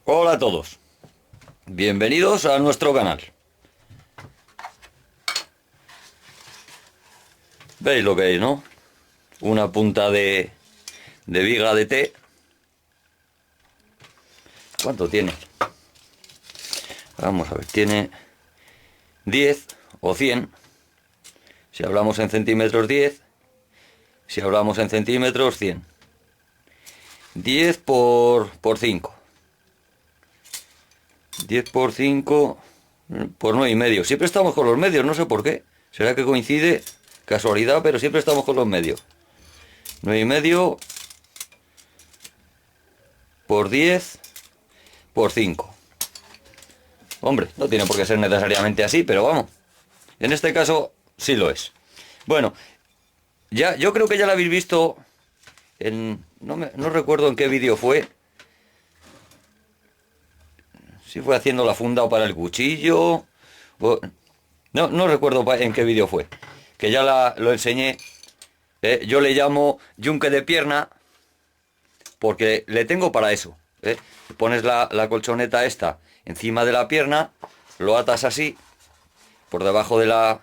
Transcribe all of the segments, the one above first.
Hola a todos, bienvenidos a nuestro canal. ¿Veis lo que hay, no? Una punta de viga de té. ¿Cuánto tiene? Vamos a ver, tiene 10 o 100. Si hablamos en centímetros, 10. Si hablamos en centímetros, 100. 10 por 5. 10 por 5 por 9,5. Siempre estamos con los medios, no sé por qué. Será que coincide, casualidad, pero siempre estamos con los medios. 9,5 por 10 por 5. Hombre, no tiene por qué ser necesariamente así, pero vamos. En este caso sí lo es. Bueno, ya, yo creo que ya lo habéis visto en... No recuerdo en qué vídeo fue. Si fue haciendo la funda o para el cuchillo. No recuerdo en qué vídeo fue. Que ya lo enseñé. Yo le llamo yunque de pierna. Porque le tengo para eso. Pones la colchoneta esta encima de la pierna. Lo atas así. Por debajo de la...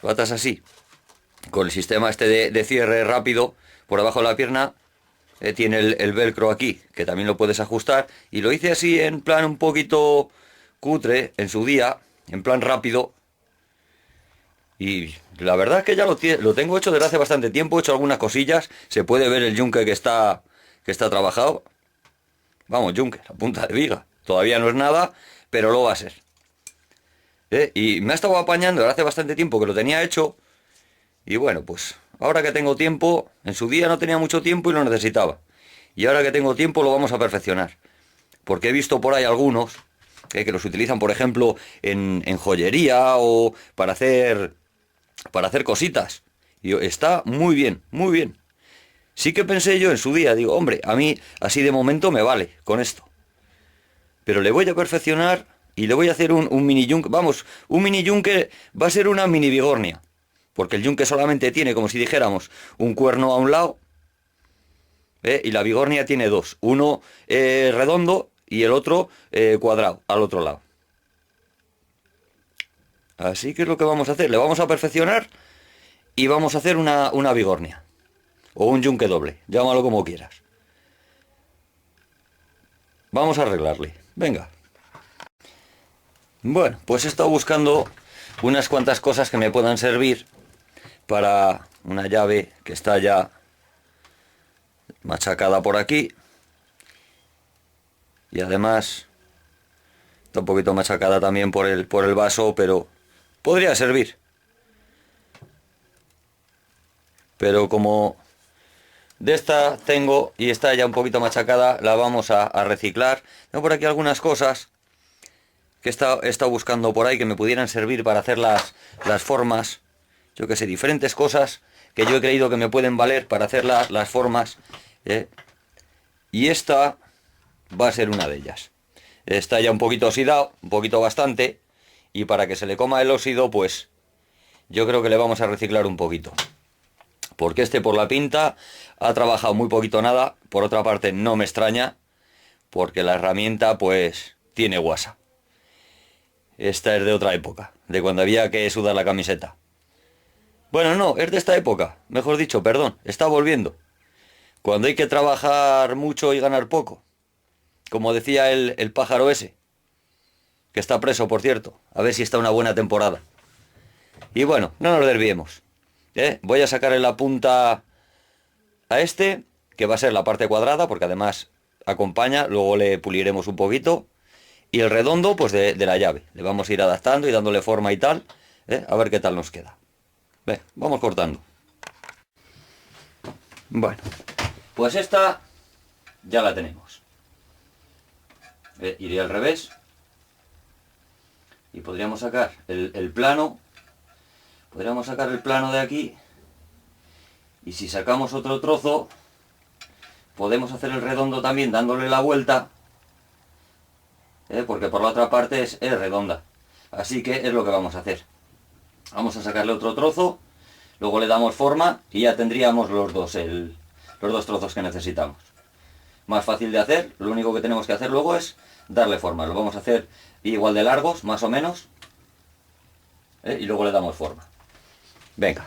Lo atas así. Con el sistema este de cierre rápido. Por debajo de la pierna. Tiene el velcro aquí, que también lo puedes ajustar. Y lo hice así en plan un poquito cutre en su día, en plan rápido. Y la verdad es que ya lo tengo hecho desde hace bastante tiempo. He hecho algunas cosillas. Se puede ver el yunque que está trabajado. Vamos, yunque, la punta de viga. Todavía no es nada, pero lo va a ser. Y me ha estado apañando desde hace bastante tiempo que lo tenía hecho. Y bueno, pues ahora que tengo tiempo, en su día no tenía mucho tiempo y lo necesitaba. Y ahora que tengo tiempo lo vamos a perfeccionar. Porque he visto por ahí algunos que los utilizan, por ejemplo, en joyería o para hacer cositas. Y está muy bien, muy bien. Sí que pensé yo en su día, digo, hombre, a mí así de momento me vale con esto. Pero le voy a perfeccionar y le voy a hacer un mini yunque. Vamos, un mini yunque va a ser una mini bigornia. Porque el yunque solamente tiene, como si dijéramos, un cuerno a un lado. Y la bigornia tiene dos. Uno redondo y el otro cuadrado al otro lado. Así que es lo que vamos a hacer. Le vamos a perfeccionar y vamos a hacer una bigornia. O un yunque doble. Llámalo como quieras. Vamos a arreglarle. Venga. Bueno, pues he estado buscando unas cuantas cosas que me puedan servir para una llave que está ya machacada por aquí. Y además está un poquito machacada también por el vaso, pero podría servir. Pero como de esta tengo y está ya un poquito machacada, la vamos a reciclar. Tengo por aquí algunas cosas que he estado buscando por ahí que me pudieran servir para hacer las formas. Yo que sé, diferentes cosas que yo he creído que me pueden valer para hacer las formas. Y esta va a ser una de ellas. Está ya un poquito oxidado, un poquito bastante. Y para que se le coma el óxido, pues yo creo que le vamos a reciclar un poquito. Porque este por la pinta ha trabajado muy poquito nada. Por otra parte no me extraña, porque la herramienta pues tiene guasa. Esta es de otra época, de cuando había que sudar la camiseta. Bueno, no, es de esta época, mejor dicho, perdón, está volviendo. Cuando hay que trabajar mucho y ganar poco. Como decía el pájaro ese, que está preso, por cierto. A ver si está una buena temporada. Y bueno, no nos desviemos. Voy a sacarle la punta a este, que va a ser la parte cuadrada, porque además acompaña, luego le puliremos un poquito. Y el redondo, pues de la llave. Le vamos a ir adaptando y dándole forma y tal. A ver qué tal nos queda. Vamos cortando. Bueno, pues esta ya la tenemos. Iré al revés. Y podríamos sacar el plano. Podríamos sacar el plano de aquí. Y si sacamos otro trozo, podemos hacer el redondo también dándole la vuelta. Porque por la otra parte es redonda. Así que es lo que vamos a hacer. Vamos a sacarle otro trozo, luego le damos forma y ya tendríamos los dos trozos que necesitamos. más fácil de hacer. Lo único que tenemos que hacer luego es darle forma. Lo vamos a hacer igual de largos, más o menos, y luego le damos forma. Venga.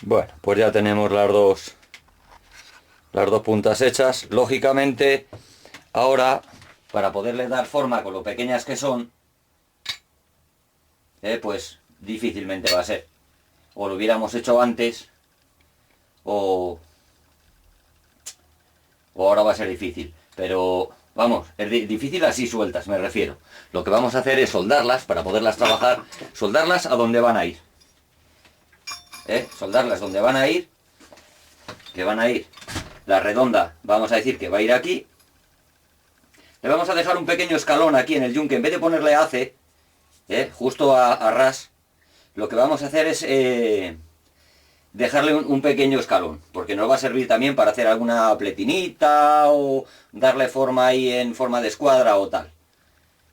Bueno, pues ya tenemos las dos puntas hechas. Lógicamente, ahora, para poderle dar forma con lo pequeñas que son, pues difícilmente va a ser. O lo hubiéramos hecho antes, o ahora va a ser difícil. Pero, vamos, es difícil así sueltas, me refiero. Lo que vamos a hacer es soldarlas, para poderlas trabajar, soldarlas a donde van a ir. Soldarlas donde van a ir, que van a ir, la redonda, vamos a decir que va a ir aquí. Le vamos a dejar un pequeño escalón aquí en el yunque, en vez de ponerle ace, justo a ras, lo que vamos a hacer es dejarle un pequeño escalón, porque nos va a servir también para hacer alguna pletinita o darle forma ahí en forma de escuadra o tal.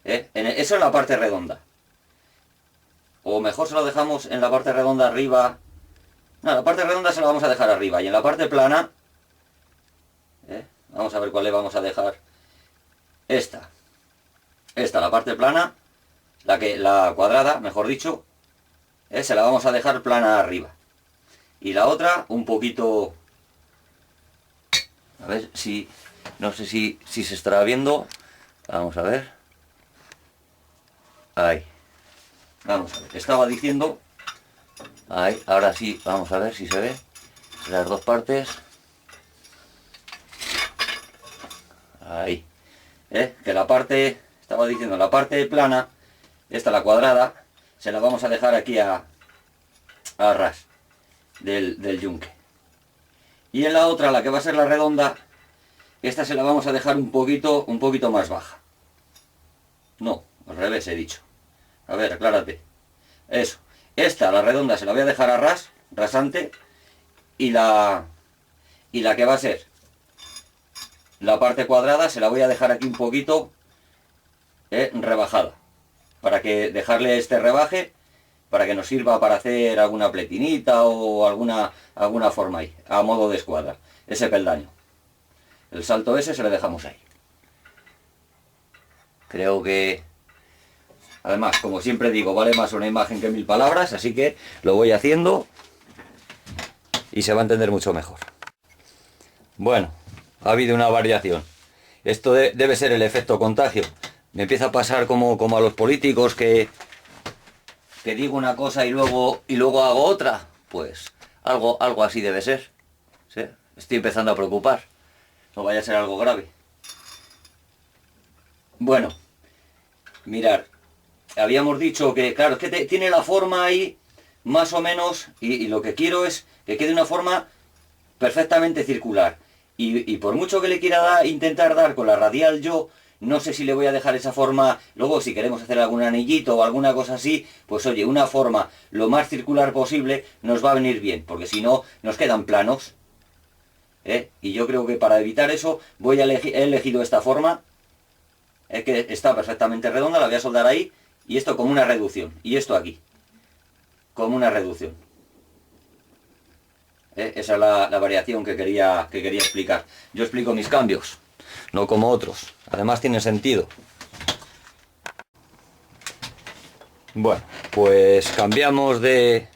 Eso en la parte redonda. O mejor se lo dejamos en la parte redonda arriba. No, la parte redonda se la vamos a dejar arriba, y en la parte plana, vamos a ver cuál le vamos a dejar. Esta, la parte plana, la cuadrada, mejor dicho, se la vamos a dejar plana arriba. Y la otra, un poquito, a ver si, no sé si se estará viendo, vamos a ver, ahí, vamos a ver, estaba diciendo, ahí, ahora sí, vamos a ver si se ve, las dos partes, ahí, que la parte, estaba diciendo, la parte plana, esta la cuadrada, se la vamos a dejar aquí a ras del yunque. Y en la otra, la que va a ser la redonda, esta se la vamos a dejar un poquito más baja. No, al revés he dicho. A ver, aclárate. Eso. Esta, la redonda, se la voy a dejar a ras, rasante, y la que va a ser la parte cuadrada se la voy a dejar aquí un poquito rebajada, para que dejarle este rebaje, para que nos sirva para hacer alguna pletinita o alguna forma ahí, a modo de escuadra, ese peldaño. El salto ese se le dejamos ahí. Creo que, además, como siempre digo, vale más una imagen que 1000 palabras, así que lo voy haciendo y se va a entender mucho mejor. Bueno, ha habido una variación. Esto debe ser el efecto contagio. Me empieza a pasar como a los políticos que digo una cosa y luego hago otra. Pues algo así debe ser. ¿Sí? Estoy empezando a preocupar. No vaya a ser algo grave. Bueno, mirad. Habíamos dicho que, claro, es que tiene la forma ahí, más o menos, y lo que quiero es que quede una forma perfectamente circular. Y por mucho que le quiera intentar dar con la radial yo, no sé si le voy a dejar esa forma. Luego, si queremos hacer algún anillito o alguna cosa así, pues oye, una forma lo más circular posible nos va a venir bien, porque si no, nos quedan planos. Y yo creo que para evitar eso, he elegido esta forma, que está perfectamente redonda, la voy a soldar ahí, y esto como una reducción, y esto aquí, como una reducción. Esa es la variación que quería explicar. Yo explico mis cambios, no como otros. Además tiene sentido. Bueno, pues cambiamos de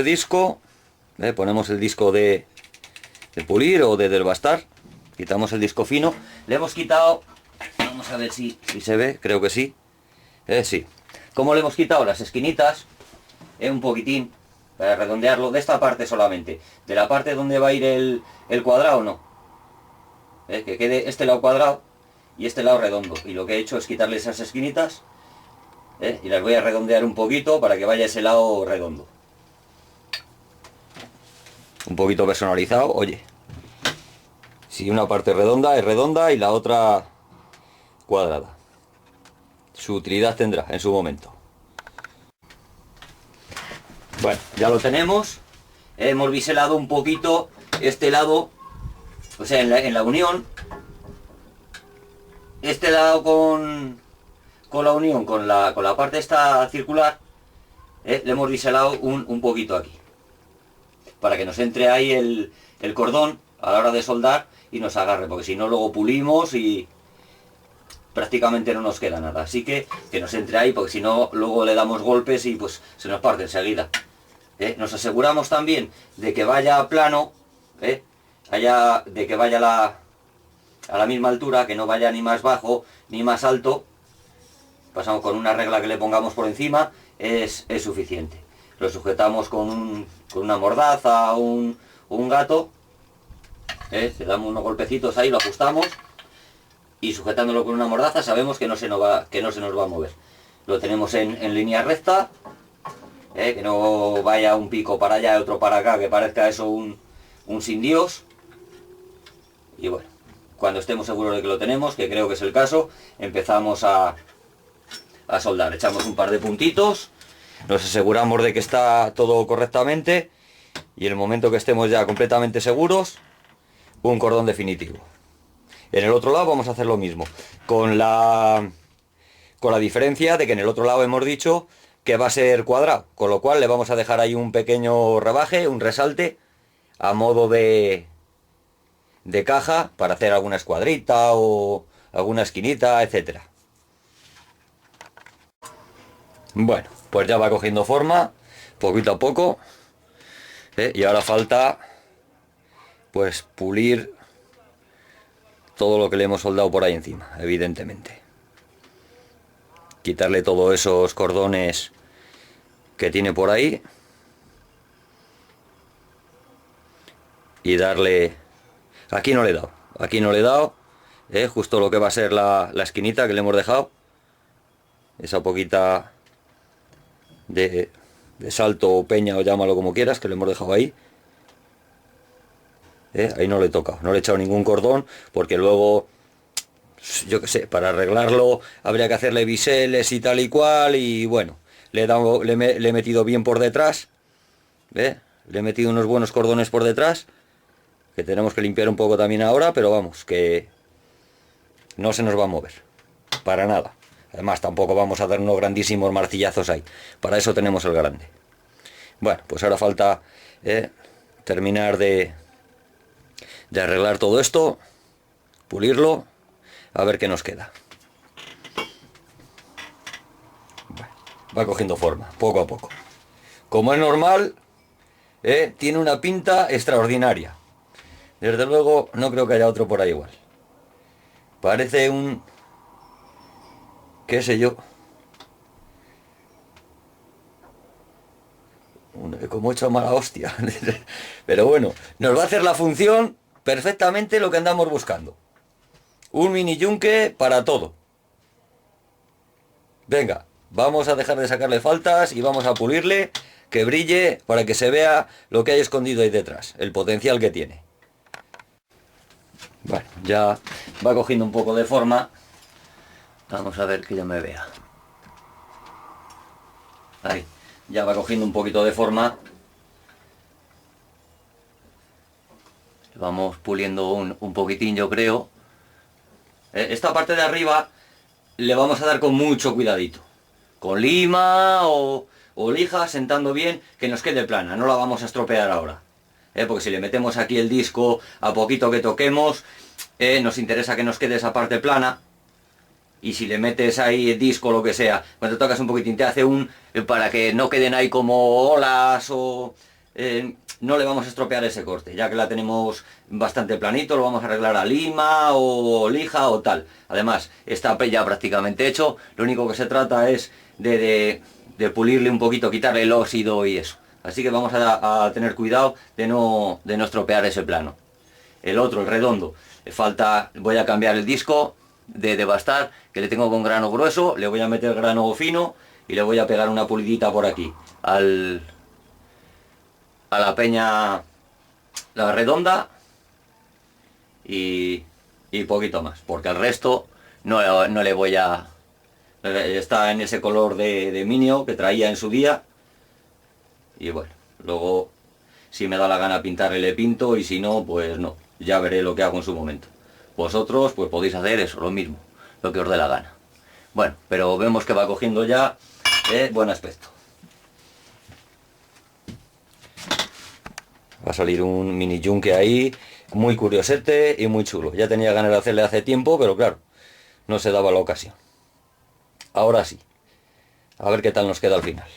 disco. Ponemos el disco de pulir o de desbastar. Quitamos el disco fino. Le hemos quitado, vamos a ver si se ve, creo que sí. Sí. ¿Cómo le hemos quitado las esquinitas? Un poquitín, para redondearlo, de esta parte solamente. De la parte donde va a ir el cuadrado, no. Que quede este lado cuadrado y este lado redondo. Y lo que he hecho es quitarle esas esquinitas, y las voy a redondear un poquito para que vaya ese lado redondo. Un poquito personalizado, oye. Si una parte redonda es redonda y la otra cuadrada. Su utilidad tendrá en su momento. Bueno, ya lo tenemos. Hemos biselado un poquito este lado, o sea, en la unión. Este lado con la unión, con la parte esta circular, le hemos biselado un poquito aquí. para que nos entre ahí el cordón a la hora de soldar y nos agarre, porque si no luego pulimos y prácticamente no nos queda nada. Así que nos entre ahí, porque si no luego le damos golpes y pues se nos parte enseguida. Nos aseguramos también de que vaya plano, de que vaya a la misma altura, que no vaya ni más bajo ni más alto. Pasamos con una regla que le pongamos por encima, es suficiente. Lo sujetamos con una mordaza o un gato, le damos unos golpecitos ahí, lo ajustamos y sujetándolo con una mordaza sabemos que no se nos va a mover. Lo tenemos en línea recta, que no vaya un pico para allá y otro para acá, que parezca eso un sin Dios. Y bueno, cuando estemos seguros de que lo tenemos, que creo que es el caso, empezamos a soldar. Echamos un par de puntitos, nos aseguramos de que está todo correctamente y en el momento que estemos ya completamente seguros, un cordón definitivo. En el otro lado vamos a hacer lo mismo, con la diferencia de que en el otro lado hemos dicho que va a ser cuadrado, con lo cual le vamos a dejar ahí un pequeño rebaje, un resalte, a modo de caja, para hacer alguna escuadrita o alguna esquinita, etcétera. Bueno, pues ya va cogiendo forma, poquito a poco, y ahora falta pues pulir todo lo que le hemos soldado por ahí encima, evidentemente. Quitarle todos esos cordones que tiene por ahí y darle... Aquí no le he dado, justo lo que va a ser la esquinita que le hemos dejado, esa poquita de salto o peña o llámalo como quieras, que le hemos dejado ahí. Ahí no le he tocado, no le he echado ningún cordón, porque luego, yo qué sé, para arreglarlo habría que hacerle biseles y tal y cual, y bueno, le he metido bien por detrás, le he metido unos buenos cordones por detrás, que tenemos que limpiar un poco también ahora, pero vamos, que no se nos va a mover, para nada. Además tampoco vamos a dar unos grandísimos martillazos ahí, para eso tenemos el grande. Bueno, pues ahora falta terminar de arreglar todo esto, pulirlo, a ver qué nos queda. Bueno, va cogiendo forma, poco a poco. Como es normal, tiene una pinta extraordinaria. Desde luego no creo que haya otro por ahí igual. Parece un... qué sé yo. Como hecho mala hostia. Pero bueno, nos va a hacer la función perfectamente lo que andamos buscando. Un mini yunque para todo. Venga, vamos a dejar de sacarle faltas y vamos a pulirle, que brille para que se vea lo que hay escondido ahí detrás, el potencial que tiene. Bueno, ya va cogiendo un poco de forma. Vamos a ver que ya me vea. Ahí, ya va cogiendo un poquito de forma. Vamos puliendo un poquitín, yo creo. Esta parte de arriba le vamos a dar con mucho cuidadito. Con lima o lija, sentando bien, que nos quede plana. No la vamos a estropear ahora. Porque si le metemos aquí el disco a poquito que toquemos, nos interesa que nos quede esa parte plana. Y si le metes ahí el disco o lo que sea, cuando tocas un poquitín te hace para que no queden ahí como olas o... no le vamos a estropear ese corte, ya que la tenemos bastante planito, lo vamos a arreglar a lima o lija o tal. Además, está ya prácticamente hecho, lo único que se trata es de pulirle un poquito, quitarle el óxido y eso. Así que vamos a tener cuidado de no estropear ese plano. El otro, el redondo, voy a cambiar el disco de bastar, que le tengo con grano grueso, le voy a meter grano fino y le voy a pegar una pulidita por aquí, a la peña, la redonda y poquito más, porque al resto no le voy a... Está en ese color de minio que traía en su día. Y bueno, luego si me da la gana pintarle le pinto y si no, pues no. Ya veré lo que hago en su momento. Vosotros pues podéis hacer eso, lo mismo, lo que os dé la gana. Bueno, pero vemos que va cogiendo ya buen aspecto. Va a salir un mini yunque ahí, muy curiosete y muy chulo. Ya tenía ganas de hacerle hace tiempo, pero claro, no se daba la ocasión. Ahora sí. A ver qué tal nos queda al final.